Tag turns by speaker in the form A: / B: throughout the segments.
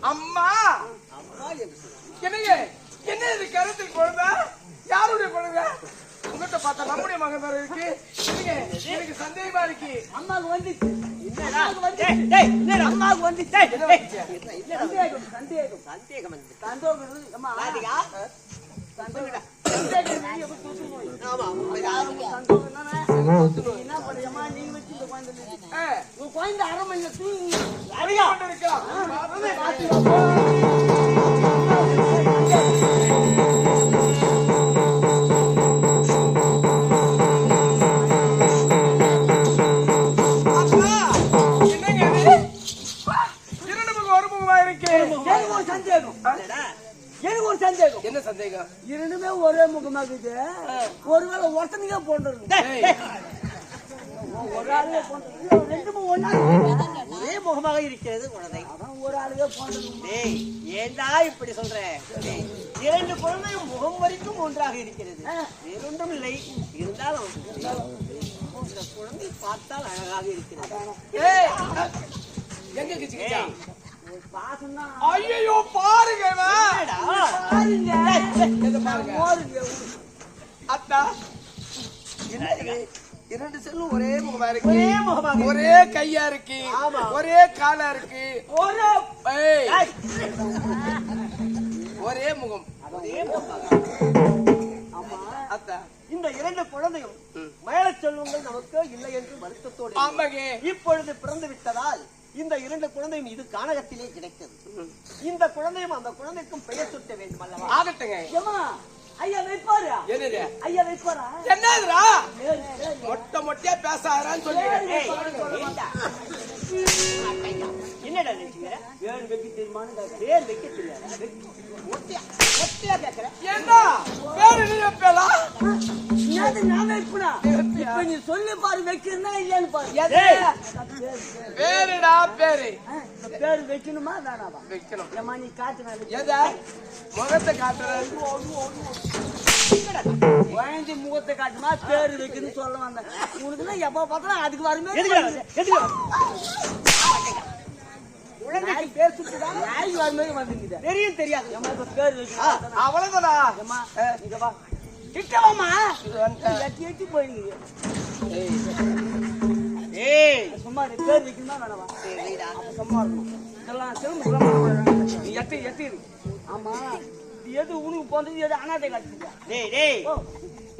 A: அம்மா என்னங்க என்ன இது கருத்தில் குழந்தை யாருடைய குழந்தை உங்ககிட்ட பார்த்தா நம்முடைய மகன் வேற இருக்கு எனக்கு சந்தேகமா இருக்கு
B: அம்மாவுக்கு வந்துச்சு குழந்தை அரை மணி எனக்கு ஒரு சந்தேகம்.
A: என்ன சந்தேகம்?
B: இரண்டுமே ஒரே முகமாக இருக்குது. ஒருவேளை ஒருத்தனையே போன்றது ஒரு ஆளுவே போன்றது ரெண்டுமே ஒரே முகமாக இருக்கிறது குழந்தை. ஒரு ஆளுவே போன்றது. ஏண்டா இப்படி சொல்ற? இரண்டு குழந்தையும் முகம் வரைக்கும் ஒன்றாக இருக்கிறது. வேறொன்றும் இல்லை. இருந்தாலும் குழந்தை பார்த்தால் அழகாக இருக்கிறது.
A: எங்க கிச்சிக்கிச்சா
B: ஐயோ
A: பாருங்க அத்தா இரண்டு செல்லும் ஒரே முகமா இருக்கு. ஒரே கையா இருக்கு. ஒரே காலா இருக்கு. ஒரே முகம்.
B: அத்தா இந்த இரண்டு குழந்தையும் மேல செல்வங்கள் நமக்கு இல்லை என்று வருத்தத்தோடு இப்பொழுது பிறந்து விட்டதால் இந்த இரண்டு குழந்தையும் இது கானகத்திலே கிடைத்தது. இந்த குழந்தையும் அந்த குழந்தைக்கும் பெயர் சுட்ட வேண்டும் அல்லவா?
A: ஆகட்டுங்க.
B: ஐயா வைப்பாரு.
A: என்னது?
B: ஐயா வைப்பாரா?
A: என்னதுடா? மொட்டை மொட்டையா பேசாதறான்னு சொல்லிட்டே.
B: என்னடா நினைச்சீங்க? பேர் வைக்க தெரியுமான்னு பேர் வைக்க தெரியாது. மொட்டையா மொட்டையா கேக்குற.
A: ஏண்டா? பேர் நீ வைப்பல?
B: என்னது நான் வைப்பனா? இப்ப நீ சொல்லி பாரு வைக்கிறனா இல்லையான்னு பாரு.
A: பேருடா பேரு.
B: பேர் வைக்கணுமா வேணாமா?
A: வைக்கணும்.
B: ஏமா நீ காட்டுனா
A: ஏதா முகத்தை காட்டுற.
B: வாங்கி முகத்தை காட்டுமா பேர் வைக்கணும்னு சொல்ல வந்தேன். உனக்குன்னா எப்ப பார்த்தாலும் அதுக்கு வருமே. பேர் சுட்டுதான் நாய் வருமே வந்துருக்குது. தெரியும் தெரியாது. பேர் வைக்கணும்
A: அவ்வளவுதானா?
B: இங்க வா கிட்டவாமா எட்டி எட்டி போயிடுங்க. சும்மா பேர் வைக்கணுமா வேணவா? சும்மா இருக்கணும். இதெல்லாம் திரும்ப எட்டி எட்டி இருக்கு. ஆமா எது உனக்கு போன்றது எது அனாதை காட்சியா?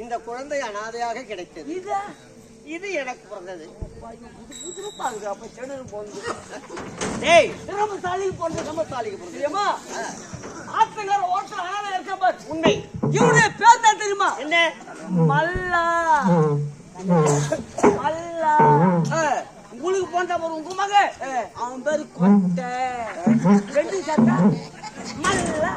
B: இந்த குழந்தை அனாதையாக கிடைத்தது. இது எனக்கு பிறந்தது. அப்ப செடு போனது நம்ம சாலிக்கு போனது. நம்ம சாலிக்கு போனது ஆத்தங்கார ஓட்டல் அனாதை இருக்க பாரு. உண்மை. இவனுடைய பேர் தான் தெரியுமா? என்ன? மல்லா. மல்லா உங்களுக்கு போன்ற ஒரு உங்க மக அவன் பேரு கொட்டை. ரெண்டு சட்டா மல்லா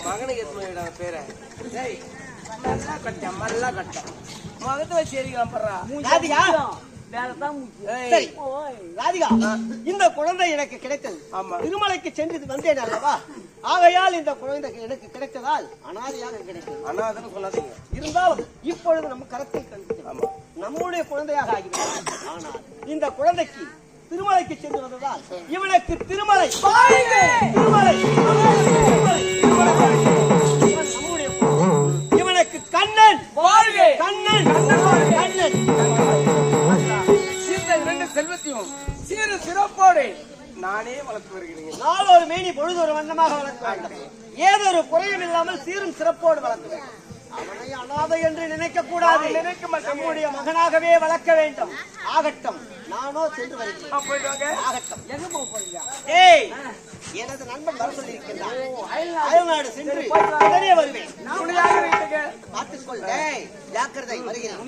A: மகனுக்கு எத்தனை பேரை மல்லா கட்ட மல்லா கட்ட முகத்தை வச்சு எரிக்கலாம் படுறா.
B: ராதிகா இந்த குழந்தை எனக்கு கிடைத்தது. திருமலைக்கு சென்று வந்தேன் அல்லவா? ஆகையால் இந்த குழந்தை எனக்கு கிடைத்ததால் அனாதையாக கிடைத்தது.
A: அனாதைன்னு சொல்லாதீங்க.
B: இருந்தாலும் இப்பொழுது நம்ம கரத்தில் கண்டு நம்முடைய குழந்தையாக ஆகிவிட்டது. ஆனால் இந்த குழந்தைக்கு திருமலைக்கு சென்று வந்ததால் இவனுக்கு திருமலை திருமலை நம்முடைய இவனுக்கு கண்ணன் கண்ணன் கண்ணன்.
A: இரண்டு செல்வத்தையும் சீர சிறப்போடு நானே வளர்த்து வருகிறேன்.
B: நாளொரு மேனி பொழுது ஒரு வண்ணமாக வளர்க்க வேண்டும். ஏதொரு குறையும் இல்லாமல் சீரும் சிறப்போடு வளர்க்க வேண்டும். அவனை அனாதை என்று நினைக்க கூடாது. நம்முடைய மகனாகவே வளர்க்க வேண்டும். ஆகட்டும், நானோ சென்று வருகிறேன். ஆகட்டும். எங்க போக போறீங்க? எனது நண்பன் வர சொல்லி இருக்கின்றான். அயல்நாடு சென்று உடனே வருவேன். பார்த்துக்கொள். ஜாக்கிரதை. வருகிறேன்.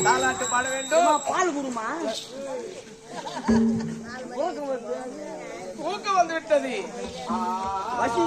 A: தாலாட்டு பாட வேண்டும்.
B: பால் குடுமா
A: ஊக்கம் வந்து விட்டது.
B: பாட்டு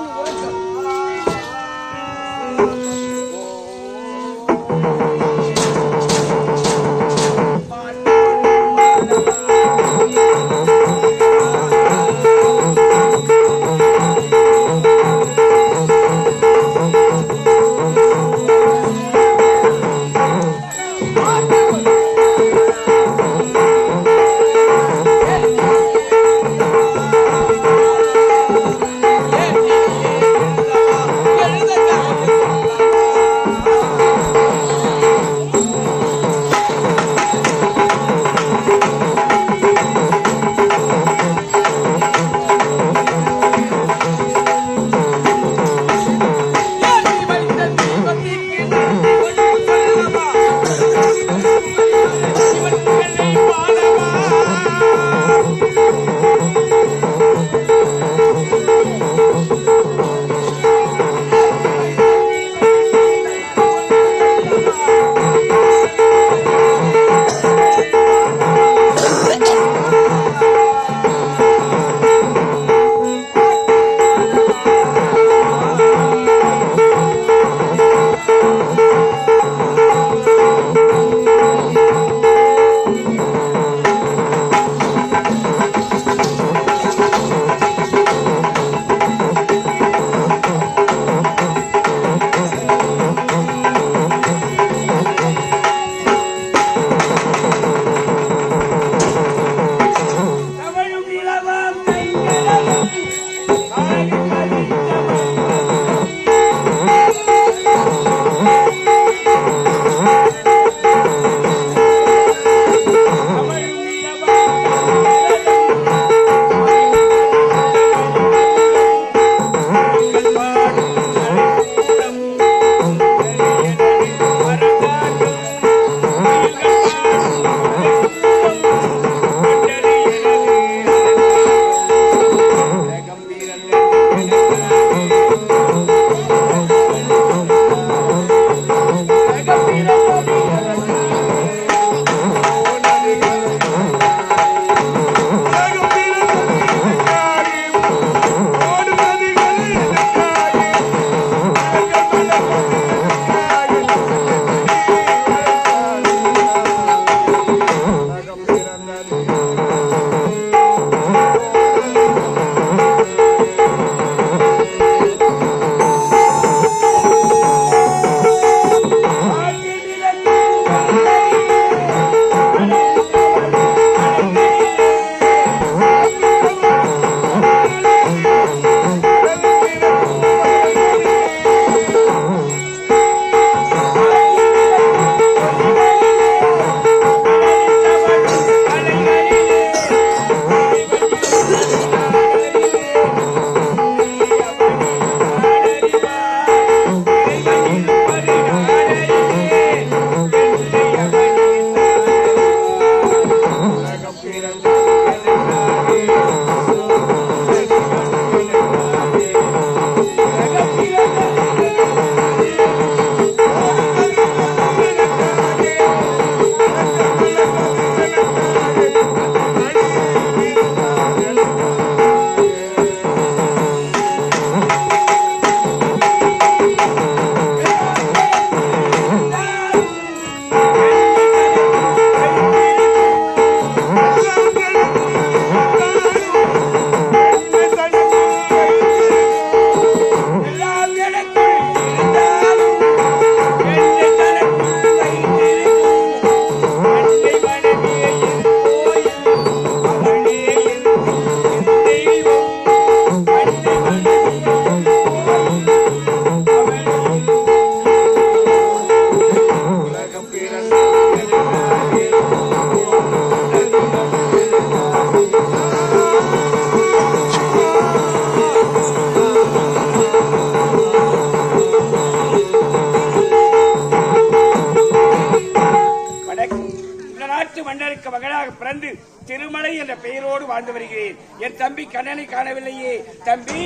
C: நாட்டு மன்னருக்கு மகனாக பிறந்து திருமலை என்ற பெயரோடு வாழ்ந்து வருகிறேன். என் தம்பி கண்ணனை காணவில்லையே. தம்பி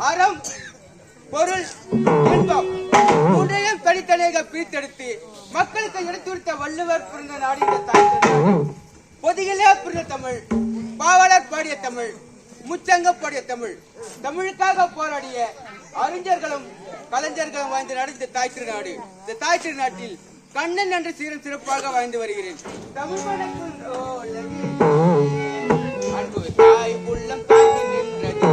A: அறம் பொருள் இன்பம் மூன்றையும் தனித்தனியாக பிரித்தெடுத்து மக்களுக்கு எடுத்துரைத்த வள்ளுவர் பிறந்த நாடு இந்த தாய். பொதிகளே பிறந்த தமிழ், பாவலர் பாடிய தமிழ், முச்சங்க பாடிய தமிழ், தமிழுக்காக போராடிய அறிஞர்களும் கலைஞர்களும் வாழ்ந்த நாடு இந்த தாய் திருநாடு. இந்த தாய் திருநாட்டில் கண்ணன் என்ற சீரம் சிறப்பாக வாழ்ந்து வருகிறேன். தமிழ் அன்பு தாய் உள்ளம் தாங்கி நின்றது.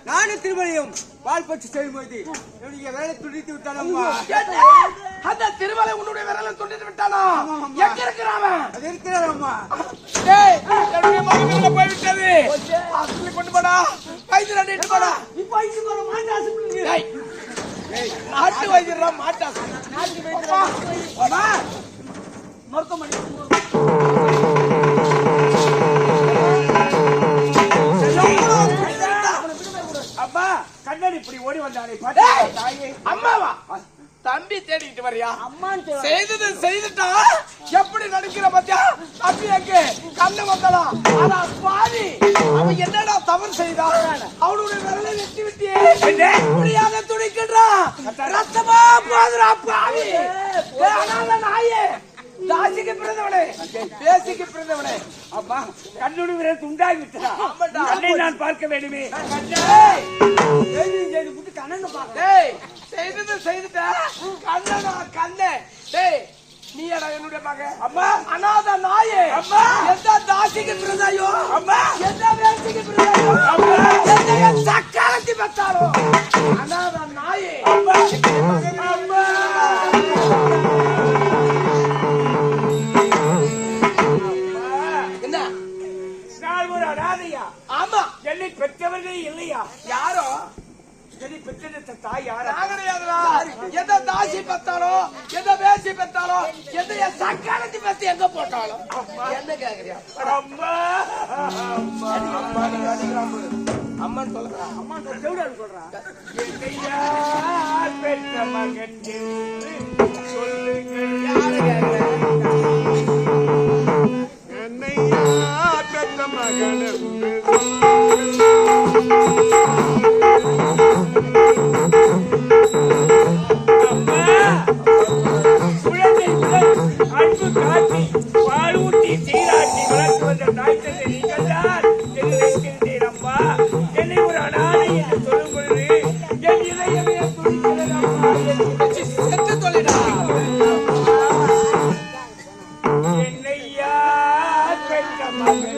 A: நானும் திருமலையும் பால் பற்றி செய்யும்போது என்னுடைய வேலை துண்டித்து விட்டானம்மா.
C: அந்த திருமலை உன்னுடைய விரலை துண்டித்து விட்டானா? எங்க இருக்கிறான்?
A: அது இருக்கிறாரம்மா.
C: என்னுடைய மகன் போய்விட்டது. ஹாஸ்பிட்டலுக்கு கொண்டு போடா. வைத்தியர் அடிட்டு போடா.
B: இப்போ ஐந்து போற மாட்டு ஹாஸ்பிட்டல்.
C: நாட்டு வைத்தியரா மாட்டு ஹாஸ்பிட்டல்.
B: நாட்டுக்கு வைத்தியர் மருத்துவமனை.
C: அப்பா கண்ணன் இப்படி ஓடி வந்தானே தாயே. அம்மாவா? தம்பி தேடிக்கிட்டு வரியா?
B: அம்மான்னு
C: செய்தது செய்துட்டா எப்படி நடிக்கிற பத்தியா? தம்பி எங்க கண்ணு வந்தலாம். ஆனா பாதி அவன் என்னடா தவறு செய்தான்? அவனுடைய விரலை வெட்டி விட்டியே. இப்படியாக துடிக்கின்றான். ரத்தமா போதுரா பாவி. நாயே தாசிக்கு பிறந்தவனே, தேசிக்கு பிறந்தவனே. அம்மா கண்ணுடைய விரல் துண்டாகி விட்டதா? கண்ணை நான் பார்க்க வேண்டுமே.
B: கண்ணன்னு பாக்க
C: செய்தது செய்துட்ட கண்ணனா கண்ணே. டேய் நீ எடா என்னுடைய மகன். அம்மா அனாத நாயே. அம்மா எந்த தாசிக்கு பிறந்தாயோ? அம்மா எந்த வேசிக்கு பிறந்தாயோ? அம்மா எந்த சக்காலத்தி பத்தாரோ? அனாத நாயே. அம்மா அம்மா என்ன நான் ஒரு அனாதையா? ஆமா. என்னை பெற்றவர்களே இல்லையா? யாரோ என்னை பெற்ற தாய் யாரா? எந்த தாசி பெற்றாலோ எந்த வேசி பெற்றாலோ எந்த சக்காலத்தி பத்தி எங்க போட்டாலும் என்ன கேக்குறியா? அம்மா அம்மான்னு சொல்றா.
B: அம்மா செவிடான்னு சொல்றா.
C: என்னையா பெற்ற மகன் சொல்லுங்கள். யாரு கேக்குறா?
D: என்னையா பெற்ற மகன்
C: அன்பு காட்டி பாலூட்டி சீராட்டி வளர்த்து வந்த தாய் தந்தை நீங்கள் தான் என்று நினைக்கின்றேன். அம்மா என்னை ஒரு அனாதை என்று சொல்லும் பொழுது என் இதயமே துடிக்கிறது. அம்மா செத்து தொலைடா. என்னையா பெற்ற மகன்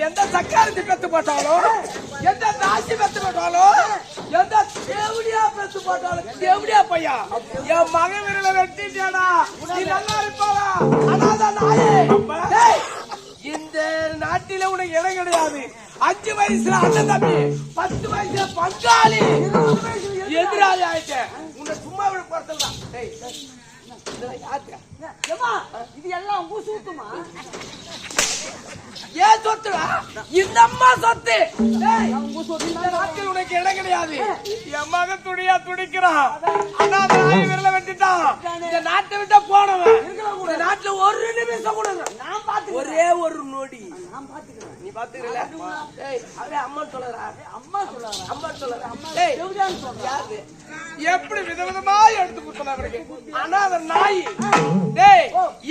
C: எந்த சக்காரத்தி பெத்து போட்டாலும் எந்த தாசி பெத்து போட்டாலும் எந்த தேவடியா பெத்து போட்டாலும் தேவடியா பையா என் மகன் விரல வெட்டிட்டேடா. நீ நல்லா இருப்பாளா? அனாத நாயே. இந்த நாட்டில உனக்கு இடம் கிடையாது. 5 வயசுல அண்ணன் தம்பி, 10 வயசுல பங்காளி, எதிராளி ஆயிட்டேன். உன்னை சும்மா விட போறதுதான்.
B: இது எல்லாம் ஊசு ஊத்துமா?
C: ஏன் சொத்துடா? இந்த அம்மா சொத்து. இந்த நாட்டில் உனக்கு இடம் கிடையாது. என் மகன் துடியா துடிக்கிறான். அண்ணா தாய் விரல வெட்டிட்டான். இந்த நாட்டை விட்டா போனவன் இந்த நாட்டுல ஒரு நிமிஷம் கூட
B: நான் பாத்து
C: ஒரே ஒரு நொடி
B: நான் பாத்துக்கிறேன்.
C: நீ பாத்துக்கல? அம்மா சொல்லுறா.
B: அம்மா சொல்றாங்க.
C: அம்மா சொல்லுறா.
B: செவிடான்னு சொல்றாரு.
C: எப்படி விதவிதமா எடுத்து கொடுத்தவருக்கு. ஆனா அந்த நாய் டேய்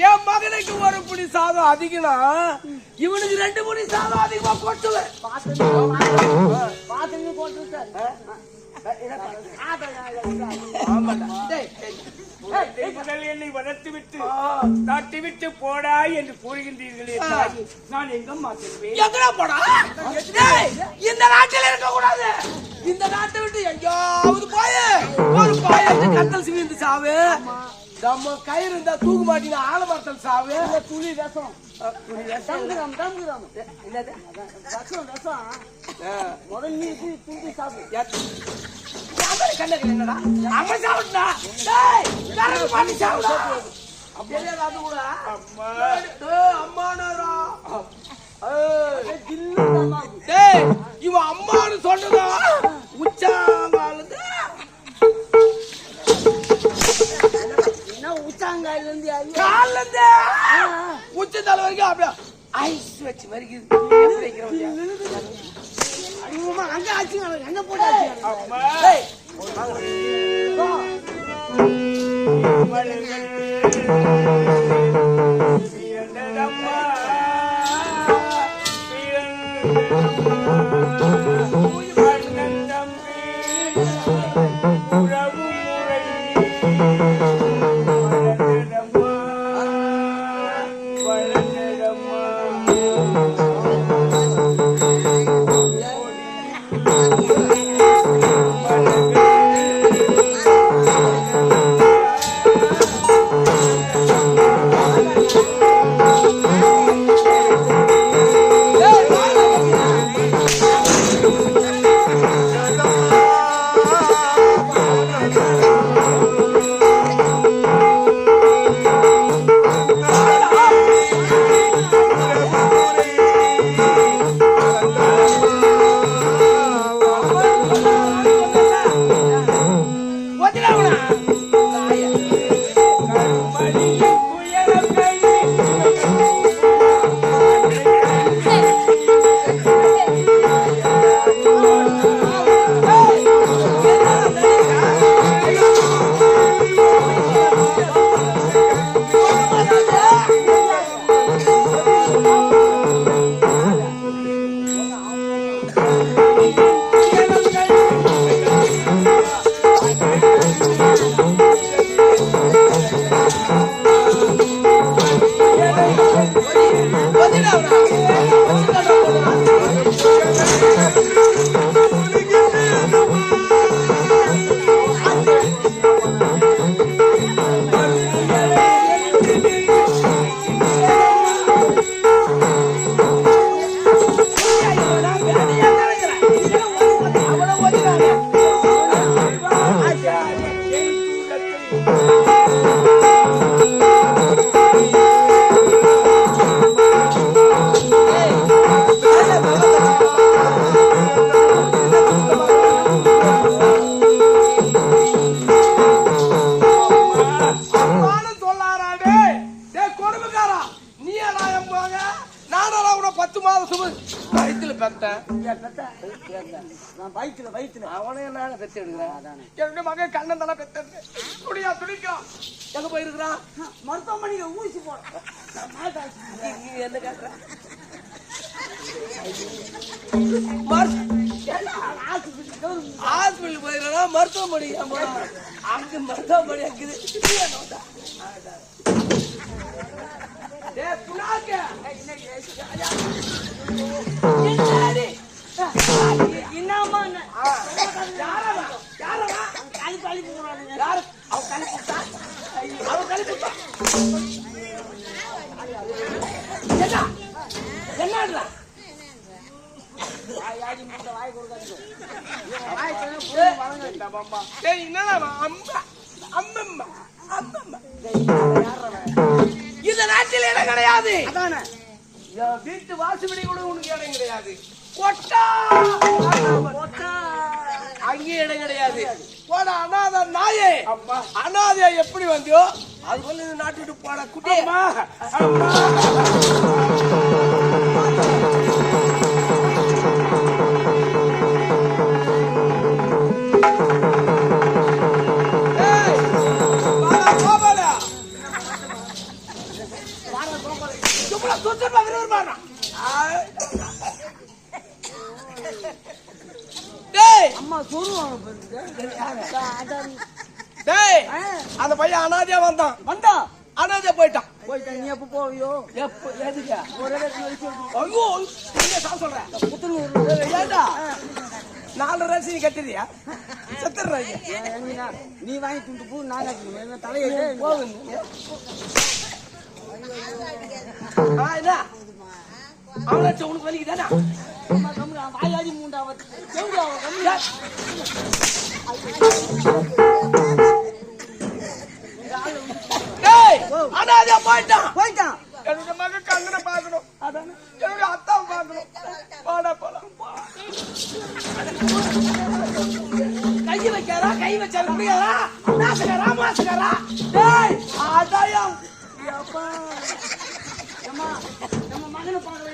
C: என் மகனுக்கு ஒரு புடி சாதம் அதிகம்னா இவனுக்கு 2 புடி சாதம் அதிகமா கொட்டுவேன்.
B: பாத்து போட்டு
C: ஆமாடா. டேய், டேய்.
B: முதல் என்னை வளர்த்து விட்டு நாட்டி விட்டு போடா என்று கூறுகின்றீர்களே தாயி, நான் எங்கம்மா செல்வேன்?
C: எங்கடா போடா? டேய், இந்த நாட்டில் இருக்க கூடாது. இந்த நாட்டை விட்டு எங்கேயாவது போய் ஒரு பாயாச்சு கத்தல் சிவிந்து சாவு. நம்ம கயிறு இருந்தா தூக்க மாட்டீங்க, ஆலமரத்தல் சாவு.
B: துளி விஷம்.
C: என்னது?
B: முதல் நீ துண்டி சாப்பிடு.
C: கண்ணு என்னடா அவன் சாப்பிட்டா? டேய், கரண்ட் பண்ணி சாப்பிடா. அப்படியே அது கூட
D: அம்மா
C: அம்மானாரா? டேய், இவன் அம்மான்னு சொன்னதா உச்சாங்காலுது.
B: என்ன உச்சாங்காயில இருந்து
C: கால்ல இருந்து உச்ச தலை வரைக்கும் அப்படியே ஐஸ் வச்சு மறிக்குது. எப்படி வைக்கிறோம்?
B: அங்க ஆச்சு எங்க போட்டாச்சு?
D: அம்மா
C: டேய், எங்க போயிருக்கிறான்?
B: மருத்துவமனையில ஊசி போட
C: என்ன கேட்க? ஹாஸ்பிட்டல் போயிருக்கா? மருத்துவமனை அங்க மருத்துவமனை இருக்குது.
B: என்னம்மா
C: இந்த நாட்டில் இடம் கிடையாது. வீட்டு வாசுபடி கூட உனக்கு இடம் கிடையாது. அங்கே இடம் கிடையாது. போட அனாத நாயே. அனாதையா எப்படி வந்தியோ அது போல இந்த நாட்டு விட்டு போட குட்டி.
B: அம்மா சொல்லுவாங்க
C: டேய் அந்த பையன் அனாதையா வந்தான்
B: வந்தா
C: அனாதையா போயிட்டான்
B: போயிட்டா நீ எப்ப போவியோ
C: எப்ப எதுக்கு
B: ஒரு இடத்துல
C: ஐயோ நீங்க சாப்பிட சொல்றேன்
B: புத்தூர்
C: ஏண்டா 4 ரசி கட்டுறியா செத்துறாங்க
B: நீ வாங்கி துண்டு பூ நான் தலையை போகுது
C: என்ன அவனாச்சும் உனக்கு வலிக்குதானா
B: வாயாடி மூண்டாவது
C: அனாதையா போயிட்டான்
B: போயிட்டான்
C: என்னுடைய மக கண்ணனை பார்க்கணும்
B: அதானே
C: என்னுடைய அத்தான் பார்க்கணும் போடா போலாம் கை வைக்காரா கை வச்சாரு முடியாதா நாசகாரா மாசகாரா டேய் அதாயம்
B: அப்பா நம்ம மகனை பார்க்கல